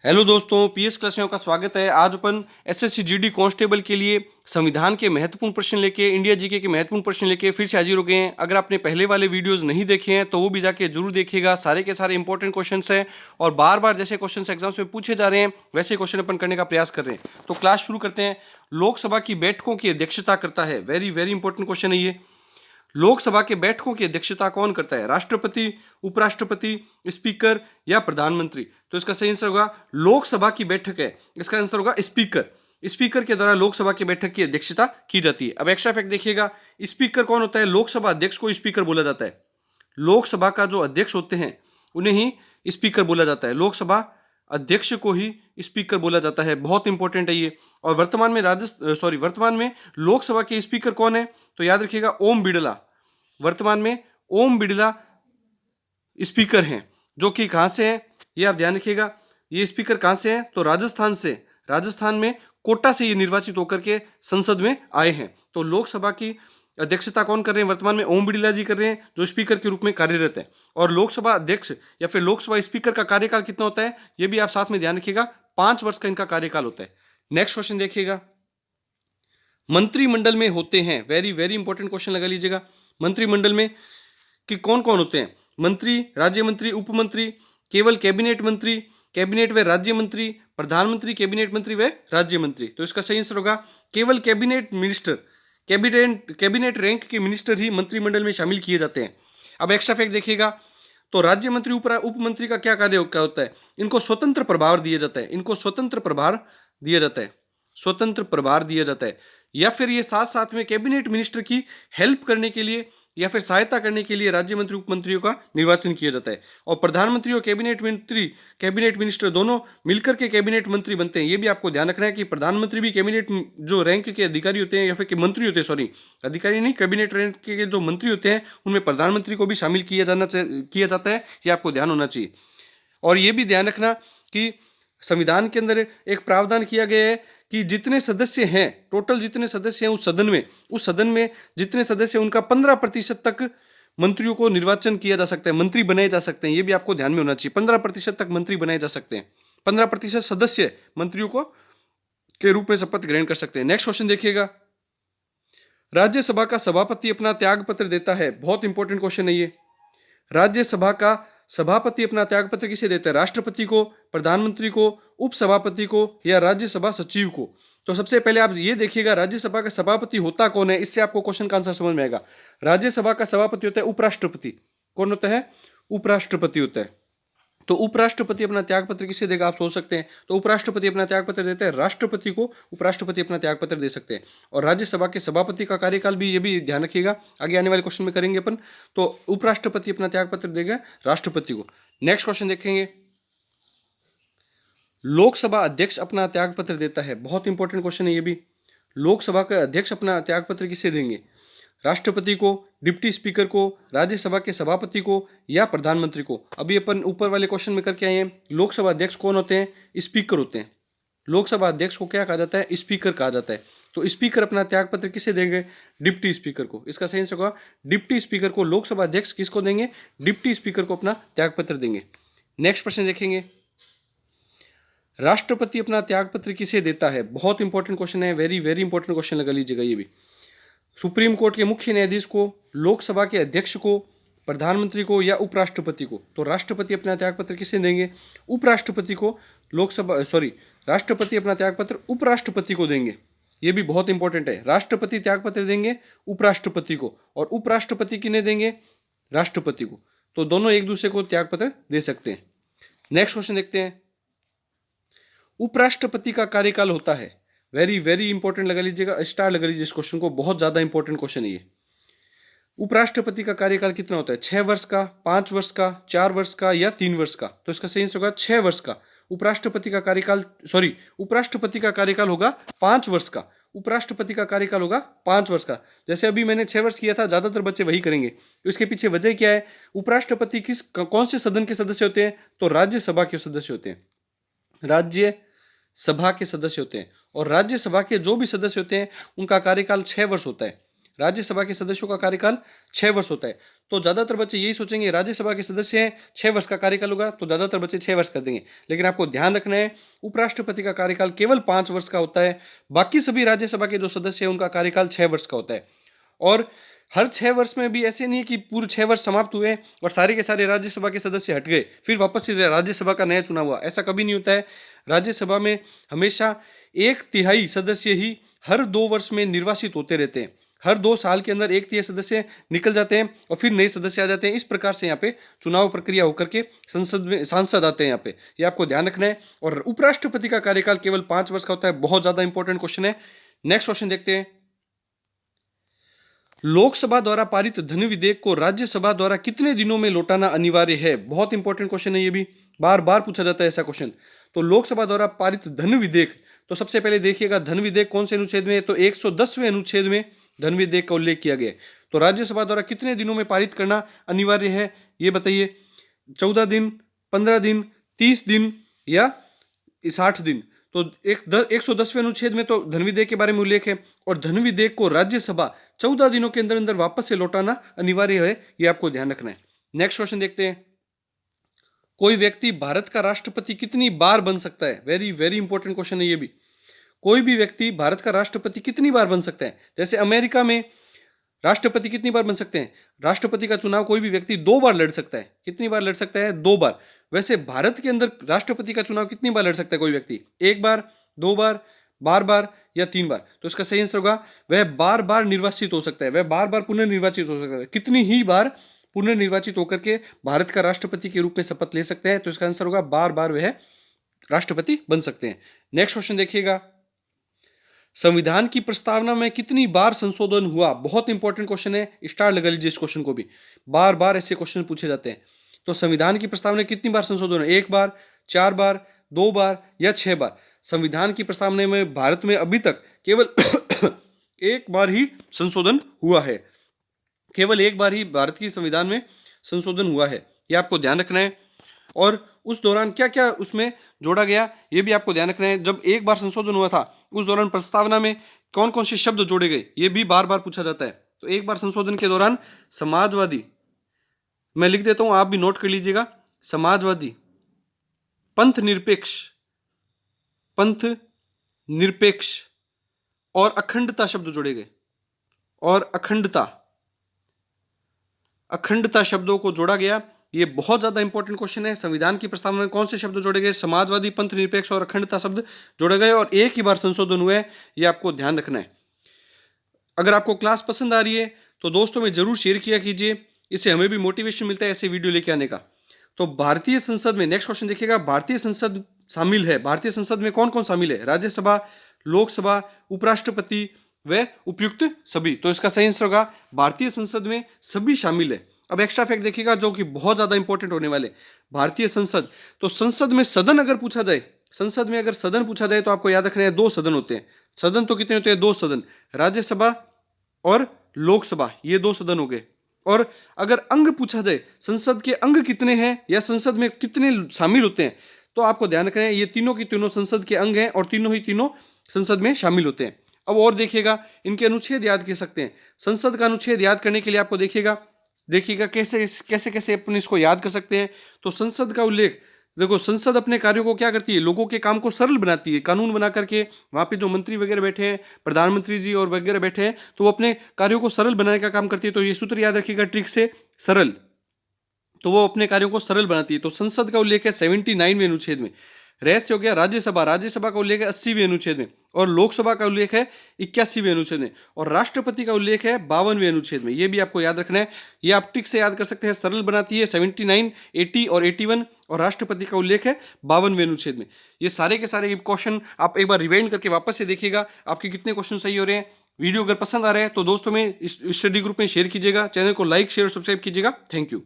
Hello दोस्तों, PS class में आपका स्वागत है। आज अपन एसएससी जीडी कांस्टेबल के लिए संविधान के महत्वपूर्ण प्रश्न लेके, इंडिया जीके के महत्वपूर्ण प्रश्न लेके फिर से हाजिर हो गए हैं। अगर आपने पहले वाले वीडियोस नहीं देखे हैं तो वो भी जाके जरूर देखिएगा। सारे के सारे इंपॉर्टेंट क्वेश्चंस हैं और बार बार जैसे क्वेश्चंस एग्जाम्स में पूछे जा रहे हैं वैसे क्वेश्चन अपन करने का प्रयास कर रहे हैं। तो क्लास शुरू करते हैं। लोकसभा की बैठकों की अध्यक्षता करता है, वेरी वेरी इंपॉर्टेंट क्वेश्चन है ये। लोकसभा के बैठकों की अध्यक्षता कौन करता है? राष्ट्रपति, उपराष्ट्रपति, स्पीकर या प्रधानमंत्री? तो इसका सही आंसर होगा लोकसभा की बैठक है, इसका आंसर होगा स्पीकर। स्पीकर के द्वारा लोकसभा की बैठक की अध्यक्षता की जाती है। अब एक्स्ट्रा फैक्ट देखिएगा, स्पीकर कौन होता है? लोकसभा अध्यक्ष को स्पीकर बोला जाता है। लोकसभा का जो अध्यक्ष होते हैं उन्हें ही स्पीकर बोला जाता है। लोकसभा अध्यक्ष को ही स्पीकर बोला जाता है। बहुत इंपॉर्टेंट है ये। और वर्तमान में लोकसभा के स्पीकर कौन है? तो याद रखिएगा ओम बिड़ला। वर्तमान में ओम बिड़ला स्पीकर हैं, जो कि कहां से हैं ये आप ध्यान रखिएगा। ये स्पीकर कहां से हैं? तो राजस्थान से। राजस्थान में कोटा से ये निर्वाचित होकर के संसद में आए हैं। तो लोकसभा की अध्यक्षता कौन कर रहे हैं? वर्तमान में ओम बिड़ला जी कर रहे हैं, जो स्पीकर के रूप में कार्यरत है। और लोकसभा अध्यक्ष या फिर लोकसभा स्पीकर का कार्यकाल कितना होता है ये भी आप साथ में ध्यान रखिएगा। 5 वर्ष का इनका कार्यकाल होता है। नेक्स्ट क्वेश्चन देखिएगा, मंत्रिमंडल में होते हैं, वेरी वेरी इंपॉर्टेंट क्वेश्चन लगा लीजिएगा। मंत्रिमंडल में कि कौन कौन होते हैं? मंत्री, राज्य मंत्री, उप मंत्री, केवल कैबिनेट मंत्री, कैबिनेट व राज्य मंत्री, प्रधानमंत्री, कैबिनेट मंत्री व राज्य मंत्री? तो इसका सही आंसर होगा केवल कैबिनेट मिनिस्टर। कैबिनेट रैंक के मिनिस्टर ही मंत्रिमंडल में शामिल किए जाते हैं। अब एक्स्ट्रा फैक्ट देखिएगा, तो राज्य मंत्री, उप मंत्री का क्या कार्य क्या होता है? इनको स्वतंत्र प्रभार दिया जाता है। इनको स्वतंत्र प्रभार दिया जाता है। स्वतंत्र प्रभार दिया जाता है। या फिर ये साथ साथ में कैबिनेट मिनिस्टर की हेल्प करने के लिए या फिर सहायता करने के लिए राज्य मंत्री, उप मंत्रियों का निर्वाचन किया जाता है। और प्रधानमंत्री और कैबिनेट मंत्री, कैबिनेट मिनिस्टर दोनों मिलकर के कैबिनेट मंत्री बनते हैं। ये भी आपको ध्यान रखना है कि प्रधानमंत्री भी कैबिनेट जो रैंक के अधिकारी होते हैं या फिर मंत्री होते हैं, सॉरी अधिकारी नहीं, कैबिनेट रैंक के जो मंत्री होते हैं उनमें प्रधानमंत्री को भी शामिल किया जाता है। ये आपको ध्यान होना चाहिए। और ये भी ध्यान रखना कि संविधान के अंदर एक प्रावधान किया गया है कि जितने सदस्य हैं, टोटल जितने सदस्य हैं उस सदन में जितने सदस्य हैं उनका 15% तक मंत्रियों को निर्वाचन किया जा सकता है, मंत्री बनाए जा सकते हैं। ये भी आपको ध्यान में होना चाहिए। 15% तक मंत्री बनाए जा सकते हैं। 15% सदस्य मंत्रियों को के रूप में शपथ ग्रहण कर सकते हैं। नेक्स्ट क्वेश्चन देखिएगा, राज्यसभा का सभापति अपना त्याग पत्र देता है। बहुत इंपॉर्टेंट क्वेश्चन है ये। राज्यसभा का सभापति अपना त्यागपत्र किसे देता है? राष्ट्रपति को, प्रधानमंत्री को, उपसभापति को या राज्यसभा सचिव को? तो सबसे पहले आप ये देखिएगा राज्यसभा का सभापति होता कौन है, इससे आपको क्वेश्चन का आंसर समझ में आएगा। राज्यसभा का सभापति होता है उपराष्ट्रपति। कौन होता है? उपराष्ट्रपति होता है। तो उपराष्ट्रपति अपना त्यागपत्र किसे देगा? आप सोच सकते हैं। तो उपराष्ट्रपति अपना त्यागपत्र देता है राष्ट्रपति को, उपराष्ट्रपति अपना त्यागपत्र दे सकते हैं। और राज्यसभा के सभापति का कार्यकाल भी, ये भी ध्यान रखिएगा, आगे आने वाले क्वेश्चन में करेंगे अपन। तो उपराष्ट्रपति अपना त्यागपत्र देगा राष्ट्रपति को। नेक्स्ट क्वेश्चन देखेंगे, लोकसभा अध्यक्ष अपना त्यागपत्र देता है। बहुत इंपॉर्टेंट क्वेश्चन है ये भी। लोकसभा का अध्यक्ष अपना त्यागपत्र किसे देंगे? राष्ट्रपति को, डिप्टी स्पीकर को, राज्यसभा के सभापति को या प्रधानमंत्री को? अभी अपन ऊपर वाले क्वेश्चन में करके आए हैं। लोकसभा अध्यक्ष कौन होते हैं? स्पीकर होते हैं। लोकसभा अध्यक्ष को क्या कहा जाता है? स्पीकर कहा जाता है। तो स्पीकर अपना त्यागपत्र किसे देंगे? डिप्टी स्पीकर को। इसका सही आंसर होगा डिप्टी स्पीकर को। लोकसभा अध्यक्ष किसको देंगे? डिप्टी स्पीकर को अपना त्यागपत्र देंगे। नेक्स्ट प्रश्न देखेंगे, राष्ट्रपति अपना त्यागपत्र किसे देता है? बहुत इंपॉर्टेंट क्वेश्चन है, वेरी वेरी इंपॉर्टेंट क्वेश्चन लगा लीजिएगा ये भी। सुप्रीम कोर्ट के मुख्य न्यायाधीश को, लोकसभा के अध्यक्ष को, प्रधानमंत्री को या उपराष्ट्रपति को? तो राष्ट्रपति अपना त्यागपत्र किसे देंगे? उपराष्ट्रपति को। राष्ट्रपति अपना त्यागपत्र उपराष्ट्रपति को देंगे। ये भी बहुत इंपॉर्टेंट है। राष्ट्रपति त्यागपत्र देंगे उपराष्ट्रपति को और उपराष्ट्रपति किन्हें देंगे? राष्ट्रपति को। तो दोनों एक दूसरे को त्यागपत्र दे सकते हैं। नेक्स्ट क्वेश्चन देखते हैं, उपराष्ट्रपति का कार्यकाल होता है, वेरी वेरी इंपॉर्टेंट लगा लीजिएगा, स्टार लगा लीजिए इस क्वेश्चन को, बहुत ज्यादा इंपॉर्टेंट क्वेश्चन है ये। उपराष्ट्रपति का कार्यकाल कितना होता है? 6 वर्ष का, 5 वर्ष का, 4 वर्ष का या 3 वर्ष का? तो इसका सही आंसर होगा 6 वर्ष का। उपराष्ट्रपति का कार्यकाल होगा 5 वर्ष का। उपराष्ट्रपति का कार्यकाल होगा 5 वर्ष का। जैसे अभी मैंने 6 वर्ष किया था, ज्यादातर बच्चे वही करेंगे। इसके पीछे वजह क्या है? उपराष्ट्रपति कौन से सदन के सदस्य होते हैं? तो राज्यसभा के सदस्य होते हैं। राज्य सभा के सदस्य होते हैं। और राज्यसभा के जो भी सदस्य होते हैं उनका कार्यकाल 6 वर्ष होता है। राज्यसभा के सदस्यों का कार्यकाल 6 वर्ष होता है। तो ज्यादातर बच्चे यही सोचेंगे राज्यसभा के सदस्य हैं 6 वर्ष का कार्यकाल होगा, तो ज्यादातर बच्चे 6 वर्ष कर देंगे। लेकिन आपको ध्यान रखना है उपराष्ट्रपति का कार्यकाल केवल 5 वर्ष का होता है। बाकी सभी राज्यसभा के जो सदस्य हैं उनका कार्यकाल 6 वर्ष का होता है। और हर 6 वर्ष में भी ऐसे नहीं है कि पूरे 6 वर्ष समाप्त हुए और सारे के सारे राज्यसभा के सदस्य हट गए फिर वापस से राज्यसभा का नया चुनाव हुआ, ऐसा कभी नहीं होता है। राज्यसभा में हमेशा 1/3 सदस्य ही हर 2 वर्ष में निर्वाचित होते रहते हैं। हर 2 साल के अंदर 1/3 सदस्य निकल जाते हैं और फिर नए सदस्य आ जाते हैं। इस प्रकार से यहाँ पे चुनाव प्रक्रिया होकर के संसद में सांसद आते हैं यहाँ पे, ये आपको ध्यान रखना है। और उपराष्ट्रपति का कार्यकाल केवल 5 वर्ष का होता है। बहुत ज्यादा इंपॉर्टेंट क्वेश्चन है। नेक्स्ट क्वेश्चन देखते हैं। लोकसभा द्वारा पारित धन विधेयक को राज्यसभा द्वारा कितने दिनों में लौटाना अनिवार्य है? बहुत इंपॉर्टेंट क्वेश्चन है, ये भी बार बार पूछा जाता है ऐसा क्वेश्चन। तो लोकसभा द्वारा पारित धन विधेयक, तो सबसे पहले देखिएगा धन विधेयक कौन से अनुच्छेद में है, तो 110वें अनुच्छेद में धन विधेयक का उल्लेख किया गया है। तो राज्यसभा द्वारा कितने दिनों में पारित करना अनिवार्य है ये बताइए। 14 दिन, 15 दिन, 30 दिन या 60 दिन? तो 110वें अनुच्छेद में तो धन विधेयक के बारे में उल्लेख है और धन विधेयक को राज्यसभा 14 दिनों के अंदर अंदर वापस से लौटाना अनिवार्य है, ये आपको ध्यान रखना है। नेक्स्ट क्वेश्चन देखते हैं। कोई व्यक्ति भारत का राष्ट्रपति कितनी बार बन सकता है? वेरी वेरी इंपॉर्टेंट क्वेश्चन है ये भी। कोई भी व्यक्ति भारत का राष्ट्रपति कितनी बार बन सकता है? जैसे अमेरिका में राष्ट्रपति कितनी बार बन सकते हैं? राष्ट्रपति का चुनाव कोई भी व्यक्ति 2 बार लड़ सकता है। कितनी बार लड़ सकता है? 2 बार। वैसे भारत के अंदर राष्ट्रपति का चुनाव कितनी बार लड़ सकता है कोई व्यक्ति? 1 बार, 2 बार, बार बार या 3 बार? तो इसका सही आंसर होगा वह बार बार निर्वाचित हो सकता है, वह बार बार पुनर्निर्वाचित हो सकता है। कितनी ही बार पुनर्निर्वाचित होकर के भारत का राष्ट्रपति के रूप में शपथ ले सकते हैं? तो इसका आंसर होगा बार बार वह राष्ट्रपति बन सकते हैं। नेक्स्ट क्वेश्चन देखिएगा। संविधान की प्रस्तावना में कितनी बार संशोधन हुआ? बहुत इंपॉर्टेंट क्वेश्चन है, स्टार लगा लीजिए इस क्वेश्चन को भी, बार बार ऐसे क्वेश्चन पूछे जाते हैं। तो संविधान की प्रस्तावना में कितनी बार संशोधन है? 1 बार, 4 बार, 2 बार या 6 बार? संविधान की प्रस्तावना में भारत में अभी तक केवल 1 बार ही संशोधन हुआ है। केवल 1 बार ही भारत की संविधान में संशोधन हुआ है, ये आपको ध्यान रखना है। और उस दौरान क्या क्या उसमें जोड़ा गया ये भी आपको ध्यान रखना है। जब 1 बार संशोधन हुआ था उस दौरान प्रस्तावना में कौन कौन से शब्द जोड़े गए ये भी बार बार पूछा जाता है। तो 1 बार संशोधन के दौरान समाजवादी, मैं लिख देता हूं आप भी नोट कर लीजिएगा, समाजवादी, पंथ निरपेक्ष और अखंडता शब्द जोड़े गए। और अखंडता शब्दों को जोड़ा गया। ये बहुत ज्यादा इंपॉर्टेंट क्वेश्चन है। संविधान की प्रस्तावना में कौन से शब्द जोड़े गए? समाजवादी, पंथ निरपेक्ष और अखंडता शब्द जोड़े गए और 1 ही बार संशोधन हुआ है, ये आपको ध्यान रखना है। अगर आपको क्लास पसंद आ रही है तो दोस्तों में जरूर शेयर किया कीजिए, इससे हमें भी मोटिवेशन मिलता है ऐसे वीडियो लेके आने का। तो भारतीय संसद में नेक्स्ट क्वेश्चन देखिएगा, भारतीय संसद शामिल है। भारतीय संसद में कौन कौन शामिल है? राज्यसभा, लोकसभा, उपराष्ट्रपति व उपयुक्त सभी। तो इसका सही आंसर होगा भारतीय संसद में सभी शामिल है। अब एक्स्ट्रा फैक्ट देखिएगा जो कि बहुत ज्यादा इंपॉर्टेंट होने वाले। भारतीय संसद, तो संसद में सदन अगर पूछा जाए, संसद में अगर सदन पूछा जाए तो आपको याद रखना है 2 सदन होते हैं। सदन तो कितने होते हैं? 2 सदन, राज्यसभा और लोकसभा, ये 2 सदन हो गए। और अगर अंग पूछा जाए, संसद के अंग कितने हैं या संसद में कितने शामिल होते हैं, तो आपको ध्यान रखना है ये तीनों की तीनों संसद के अंग हैं और तीनों ही तीनों संसद में शामिल होते हैं। अब और देखिएगा इनके अनुच्छेद याद कर सकते हैं। संसद का अनुच्छेद याद करने के लिए आपको देखिएगा कैसे अपन इसको याद कर सकते हैं। तो संसद का उल्लेख देखो, संसद अपने कार्यों को क्या करती है? लोगों के काम को सरल बनाती है। कानून बना करके वहाँ पे जो मंत्री वगैरह बैठे हैं, प्रधानमंत्री जी और वगैरह बैठे हैं, तो वो अपने कार्यों को सरल बनाने का काम करती है। तो ये सूत्र याद रखिएगा ट्रिक से, सरल, तो वो अपने कार्यों को सरल बनाती है। तो संसद का उल्लेख है 79वें अनुच्छेद में। रहस्य हो गया राज्यसभा, राज्यसभा का उल्लेख है 80वें अनुच्छेद में और लोकसभा का उल्लेख है 81वें अनुच्छेद में और राष्ट्रपति का उल्लेख है 52वें अनुच्छेद में। ये भी आपको याद रखना है, ये आप टिक से याद कर सकते हैं। सरल बनाती है 79, 80 और 81 और राष्ट्रपति का उल्लेख है 52वें अनुच्छेद में। ये सारे के सारे क्वेश्चन आप एक बार रिवाइंड करके वापस से देखिएगा आपके कितने क्वेश्चन सही हो रहे हैं। वीडियो अगर पसंद आ रहा है तो दोस्तों में इस स्टडी ग्रुप में शेयर कीजिएगा, चैनल को लाइक शेयर सब्सक्राइब कीजिएगा। Thank you.